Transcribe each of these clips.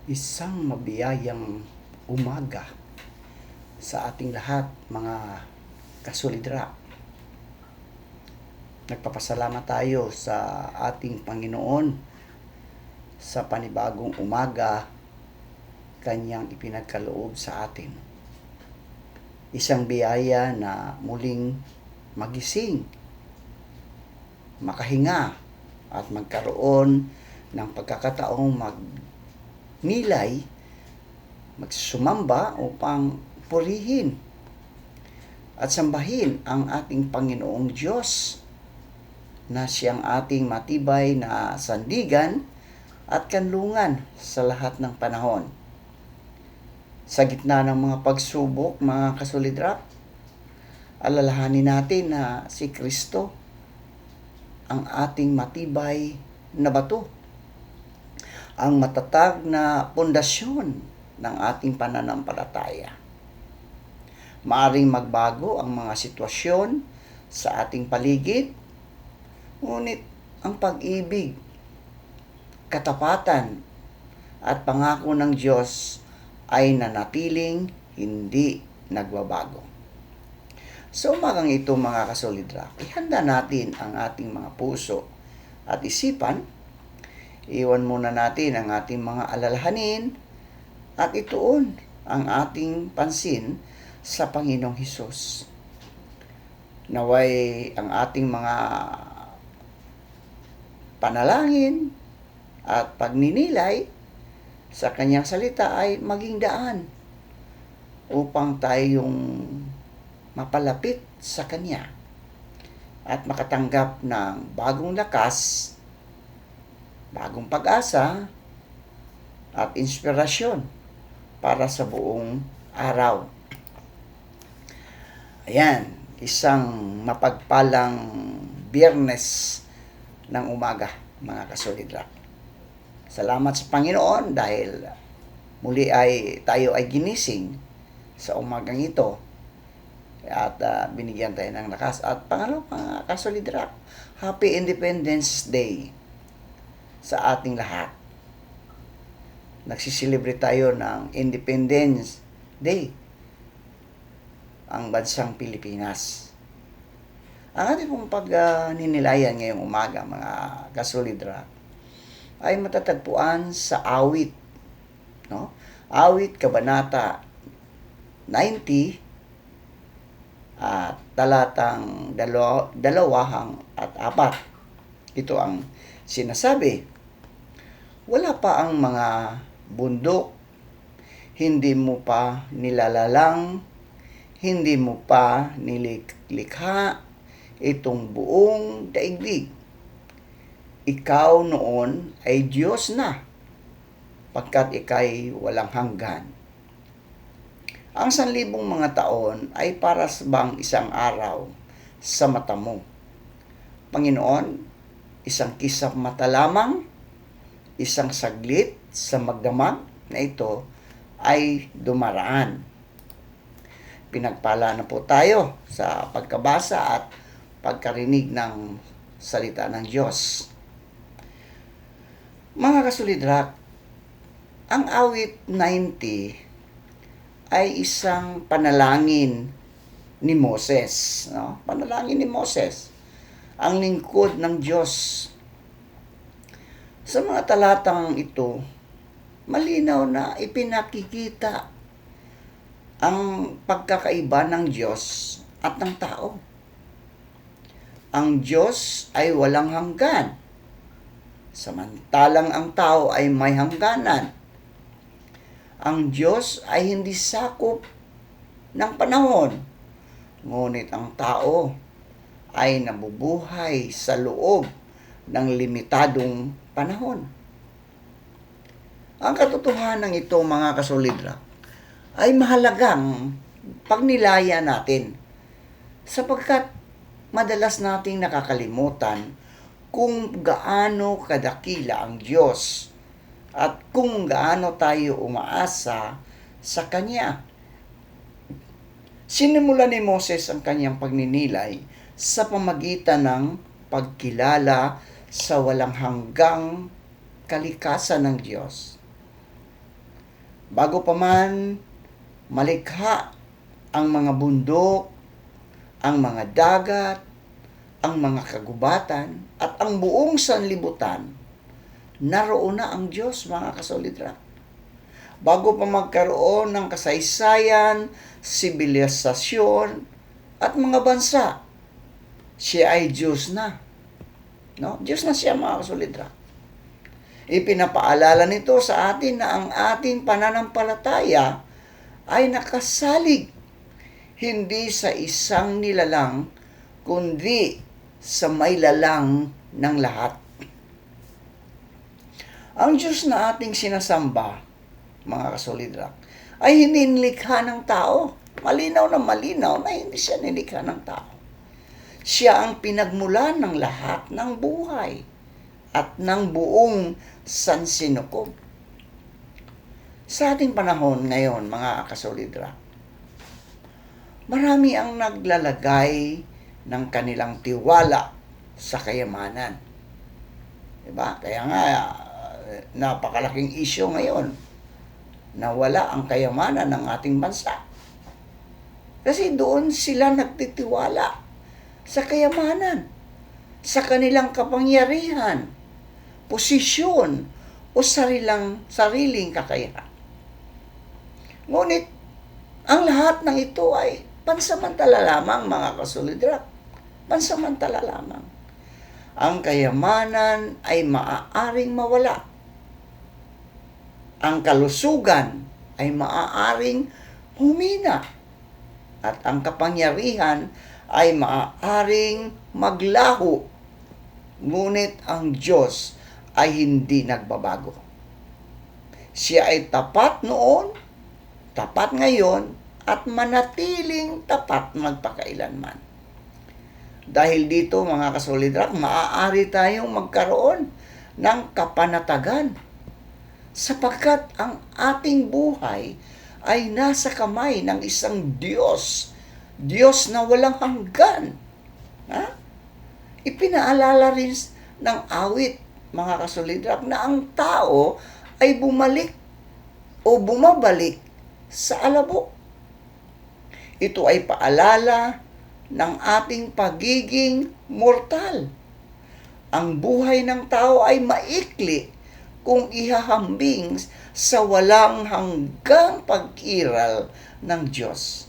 Isang mabiyayang umaga sa ating lahat, mga kasolidra. Nagpapasalamat tayo sa ating Panginoon sa panibagong umaga Kanyang ipinagkaloob sa atin. Isang biyaya na muling magising, makahinga, at magkaroon ng pagkakataong magnilay, magsumamba upang purihin at sambahin ang ating Panginoong Diyos na siyang ating matibay na sandigan at kanlungan sa lahat ng panahon. Sa gitna ng mga pagsubok, mga kasolidra, alalahanin natin na si Kristo ang ating matibay na bato, ang matatag na pundasyon ng ating pananampalataya. Maaring magbago ang mga sitwasyon sa ating paligid, ngunit ang pag-ibig, katapatan, at pangako ng Diyos ay nanatiling hindi nagbabago. Sa umagang ito, mga kasolidra, ihanda natin ang ating mga puso at isipan. Iwan muna natin ang ating mga alalahanin at ituon ang ating pansin sa Panginoong Hesus. Naway ang ating mga panalangin at pagninilay sa Kanyang salita ay maging daan upang tayong mapalapit sa Kanya at makatanggap ng bagong lakas, bagong pag-asa at inspirasyon para sa buong araw. Ayan, isang mapagpalang Biyernes ng umaga, mga kasolidra. Salamat sa Panginoon dahil muli tayo ay ginising sa umagang ito at binigyan tayo ng lakas. At pangalawa, mga kasolidra, Happy Independence Day sa ating lahat. Nagsiselebrate tayo ng Independence Day, ang bansang Pilipinas. Ang ating pong pagninilayan ngayong umaga, mga kasolidra, ay matatagpuan sa awit, no? Awit Kabanata 90 at talatang 2 at 4. Ito ang sinasabi: wala pa ang mga bundok, hindi mo pa nilalalang, hindi mo pa nilikha itong buong daigdig. Ikaw noon ay Diyos na, pagkat ika'y walang hanggan. Ang 1,000 mga taon ay para bang isang araw sa mata mo. Panginoon, isang kisap mata lamang, isang saglit sa magdamag na ito ay dumaraan. Pinagpala na po tayo sa pagkabasa at pagkarinig ng salita ng Diyos. Mga kasolidra, ang awit 90 ay isang panalangin ni Moses, no? Panalangin ni Moses, ang lingkod ng Diyos. Sa mga talatang ito, malinaw na ipinakikita ang pagkakaiba ng Diyos at ng tao. Ang Diyos ay walang hanggan, samantalang ang tao ay may hangganan. Ang Diyos ay hindi sakop ng panahon, ngunit ang tao ay nabubuhay sa loob ng limitadong panahon. Ang katotohanan ito, mga kasolidra, ay mahalagang pagnilaya natin sapagkat madalas nating nakakalimutan kung gaano kadakila ang Diyos at kung gaano tayo umaasa sa Kanya. Sinimula ni Moses ang kanyang pagninilay sa pamagitan ng pagkilala sa walang hanggang kalikasan ng Diyos. Bago pa man malikha ang mga bundok, ang mga dagat, ang mga kagubatan, at ang buong sanlibutan, naroon na ang Diyos, mga kasolidra. Bago pa magkaroon ng kasaysayan, sibilisasyon, at mga bansa, siya ay Diyos na. No? Diyos na siya, mga kasolidra. Ipinapaalala nito sa atin na ang ating pananampalataya ay nakasalig hindi sa isang nilalang, kundi sa may lalang ng lahat. Ang Diyos na ating sinasamba, mga kasolidra, ay hindi nilikha ng tao. Malinaw na hindi siya nilikha ng tao. Siya ang pinagmulan ng lahat ng buhay at ng buong sansinukob. Sa ating panahon ngayon, mga kasolidra, marami ang naglalagay ng kanilang tiwala sa kayamanan. Diba? Kaya nga, napakalaking isyu ngayon na wala ang kayamanan ng ating bansa. Kasi doon sila nagtitiwala sa kayamanan, sa kanilang kapangyarihan, posisyon, o sariling kakayahan. Ngunit, ang lahat ng ito ay pansamantala lamang, mga kasolidra. Pansamantala lamang. Ang kayamanan ay maaaring mawala. Ang kalusugan ay maaaring humina. At ang kapangyarihan ay maaaring maglaho. Ngunit ang Diyos ay hindi nagbabago. Siya ay tapat noon, tapat ngayon, at manatiling tapat magpakailanman. Dahil dito, mga kasolidra, maaari tayong magkaroon ng kapanatagan sapagkat ang ating buhay ay nasa kamay ng isang Diyos. Diyos na walang hanggan. Ha? Ipinaalala rin ng awit, mga kasolidra, na ang tao ay bumalik o bumabalik sa alabok. Ito ay paalala ng ating pagiging mortal. Ang buhay ng tao ay maikli kung ihahambing sa walang hanggang pag-iral ng Diyos.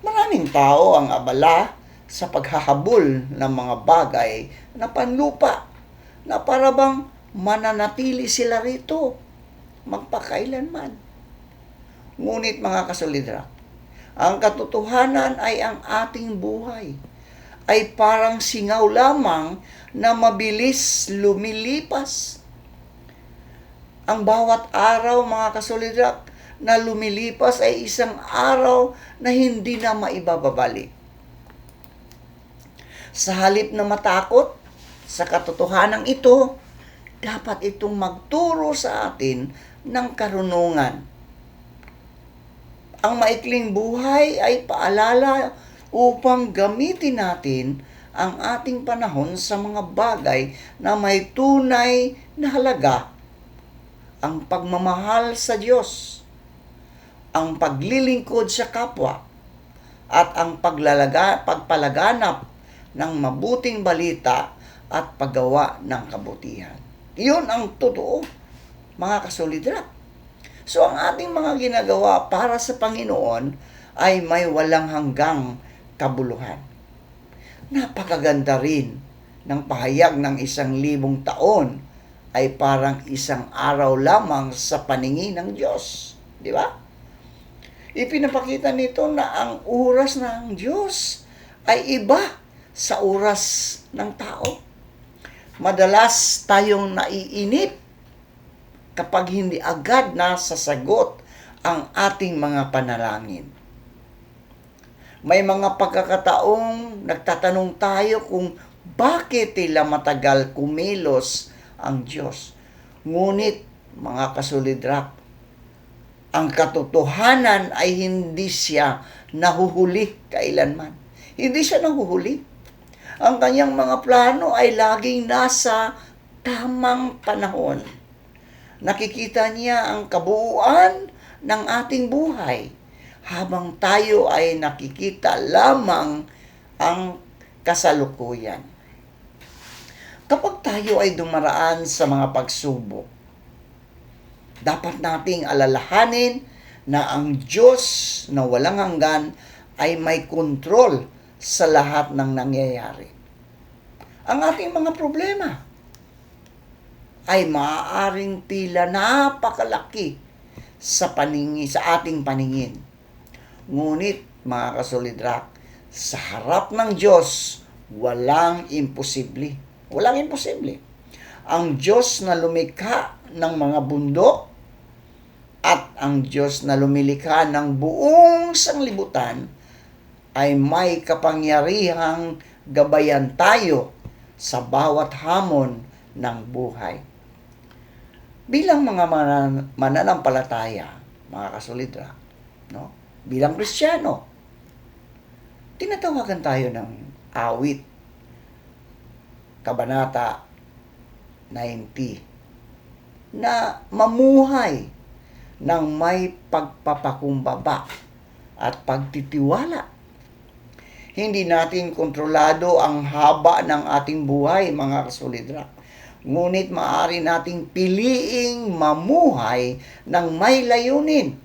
Maraming tao ang abala sa paghahabol ng mga bagay na panlupa na parabang mananatili sila rito magpakailanman. Ngunit, mga kasolidra, ang katotohanan ay ang ating buhay ay parang singaw lamang na mabilis lumilipas. Ang bawat araw, mga kasolidra, na lumilipas ay isang araw na hindi na maibababalik. Sa halip na matakot sa katotohanan ito, dapat itong magturo sa atin ng karunungan. Ang maikling buhay ay paalala upang gamitin natin ang ating panahon sa mga bagay na may tunay na halaga. Ang pagmamahal sa Diyos, ang paglilingkod sa kapwa, at ang pagpalaganap ng mabuting balita at paggawa ng kabutihan. Iyon ang totoo, mga kasolidra. So, ang ating mga ginagawa para sa Panginoon ay may walang hanggang kabuluhan. Napakaganda rin ng pahayag ng 1,000 taon ay parang isang araw lamang sa paningin ng Diyos. Di ba? Ipinapakita nito na ang oras ng Diyos ay iba sa oras ng tao. Madalas tayong naiinip kapag hindi agad nasasagot ang ating mga panalangin. May mga pagkakataong nagtatanong tayo kung bakit tila matagal kumilos ang Diyos. Ngunit, mga kasolidra, ang katotohanan ay hindi siya nahuhuli kailanman. Hindi siya nahuhuli. Ang kanyang mga plano ay laging nasa tamang panahon. Nakikita niya ang kabuuan ng ating buhay habang tayo ay nakikita lamang ang kasalukuyan. Kapag tayo ay dumaraan sa mga pagsubok, dapat nating alalahanin na ang Diyos na walang hanggan ay may kontrol sa lahat ng nangyayari. Ang ating mga problema ay maaaring tila napakalaki sa ating paningin. Ngunit, mga kasolidrak, sa harap ng Diyos, walang imposible. Walang imposible. Ang Diyos na lumikha ng mga bundok at ang Diyos na lumilikha ng buong sanglibutan ay may kapangyarihang gabayan tayo sa bawat hamon ng buhay. Bilang mga mananampalataya, mga kasolidra, no? Bilang Kristiyano, tinatawagan tayo ng awit, Kabanata 90, na mamuhay ng may pagpapakumbaba at pagtitiwala. Hindi natin kontrolado ang haba ng ating buhay, mga kasolidra. Ngunit maaari nating piliing mamuhay ng may layunin.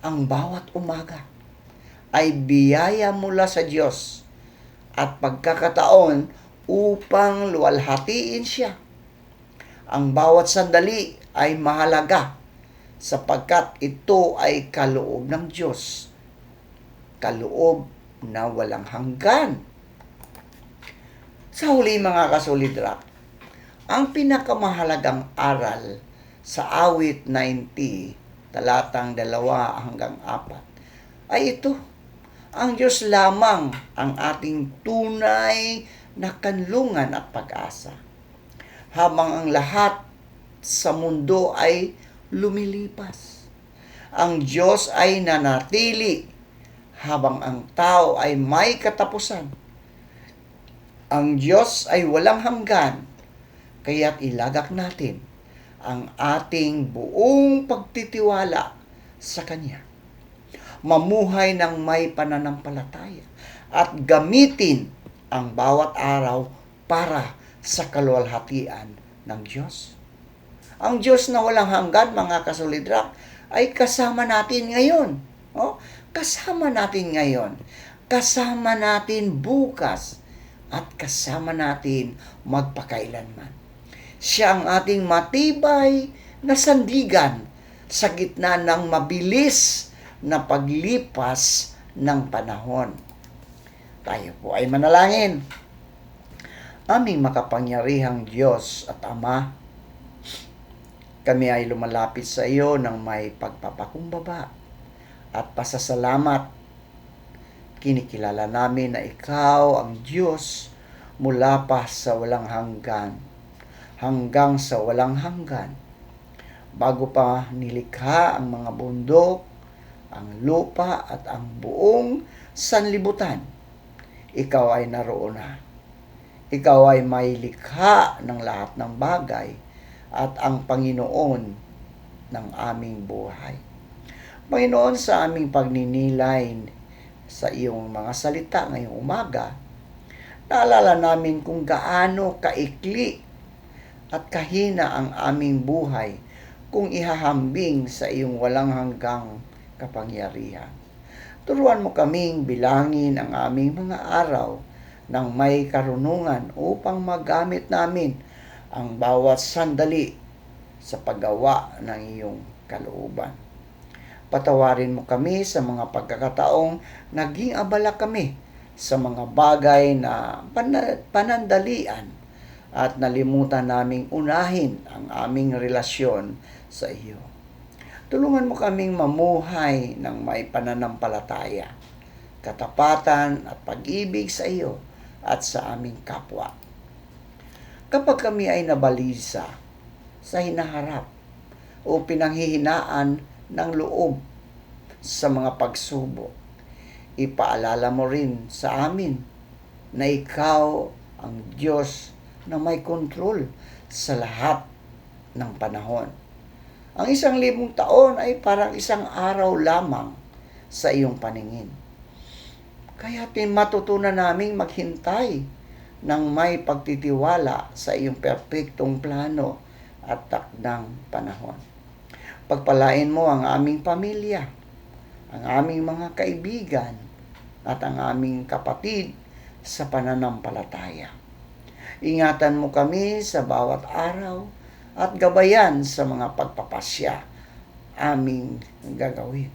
Ang bawat umaga ay biyaya mula sa Diyos at pagkakataon upang luwalhatiin siya. Ang bawat sandali ay mahalaga sapagkat ito ay kaloob ng Diyos. Kaloob na walang hanggan. Sa huli, mga kasolidrak, ang pinakamahalagang aral sa awit 90, talatang 2 hanggang 4, ay ito: ang Diyos lamang ang ating tunay na kanlungan at pag-asa. Habang ang lahat sa mundo ay lumilipas, ang Diyos ay nanatili habang ang tao ay may katapusan. Ang Diyos ay walang hanggan, kaya't ilagak natin ang ating buong pagtitiwala sa Kanya. Mamuhay ng may pananampalataya at gamitin ang bawat araw para sa kaluwalhatian ng Diyos. Ang Diyos na walang hanggan, mga kasolidrak, ay kasama natin ngayon. Kasama natin ngayon. Kasama natin bukas. At kasama natin magpakailanman. Siya ang ating matibay na sandigan sa gitna ng mabilis na paglipas ng panahon. Tayo po ay manalangin. Aming makapangyarihang Diyos at Ama, kami ay lumalapit sa iyo ng may pagpapakumbaba at pasasalamat. Kinikilala namin na ikaw ang Diyos mula pa sa walang hanggan hanggang sa walang hanggan. Bago pa nilikha ang mga bundok, ang lupa at ang buong sanlibutan, ikaw ay naroon na. Ikaw ay may likha ng lahat ng bagay at ang Panginoon ng aming buhay. Panginoon, sa aming pagninilay sa iyong mga salita ngayong umaga, naalala namin kung gaano kaikli at kahina ang aming buhay kung ihahambing sa iyong walang hanggang kapangyarihan. Turuan mo kaming bilangin ang aming mga araw ng may karunungan upang magamit namin ang bawat sandali sa paggawa ng iyong kalooban. Patawarin mo kami sa mga pagkakataong naging abala kami sa mga bagay na panandalian at nalimutan naming unahin ang aming relasyon sa iyo. Tulungan mo kaming mamuhay ng may pananampalataya, katapatan at pag-ibig sa iyo at sa aming kapwa. Kapag kami ay nabalisa sa hinaharap o pinanghihinaan ng loob sa mga pagsubok, ipaalala mo rin sa amin na ikaw ang Diyos na may kontrol sa lahat ng panahon Ang 1,000 taon ay parang isang araw lamang sa iyong paningin. Kaya matutunan naming maghintay ng may pagtitiwala sa iyong perpektong plano at takdang panahon. Pagpalain mo ang aming pamilya, ang aming mga kaibigan, at ang aming kapatid sa pananampalataya. Ingatan mo kami sa bawat araw at gabayan sa mga pagpapasya aming gagawin.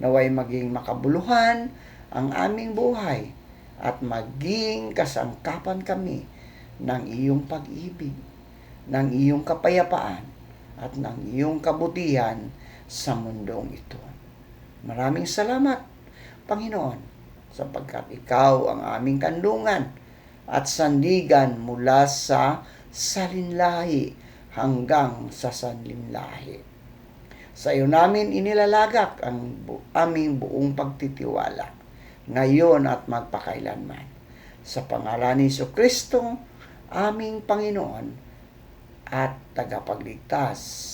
Naway maging makabuluhan ang aming buhay at maging kasangkapan kami ng iyong pag-ibig, ng iyong kapayapaan, at ng iyong kabutihan sa mundong ito. Maraming salamat, Panginoon, sapagkat ikaw ang aming kandungan at sandigan mula sa salinlahi hanggang sa sanlinlahi. Sa iyo namin inilalagak ang aming buong pagtitiwala, ngayon at magpakailanman. Sa pangalan ni Jesucristo, aming Panginoon at tagapagligtas.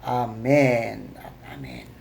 Amen at amen.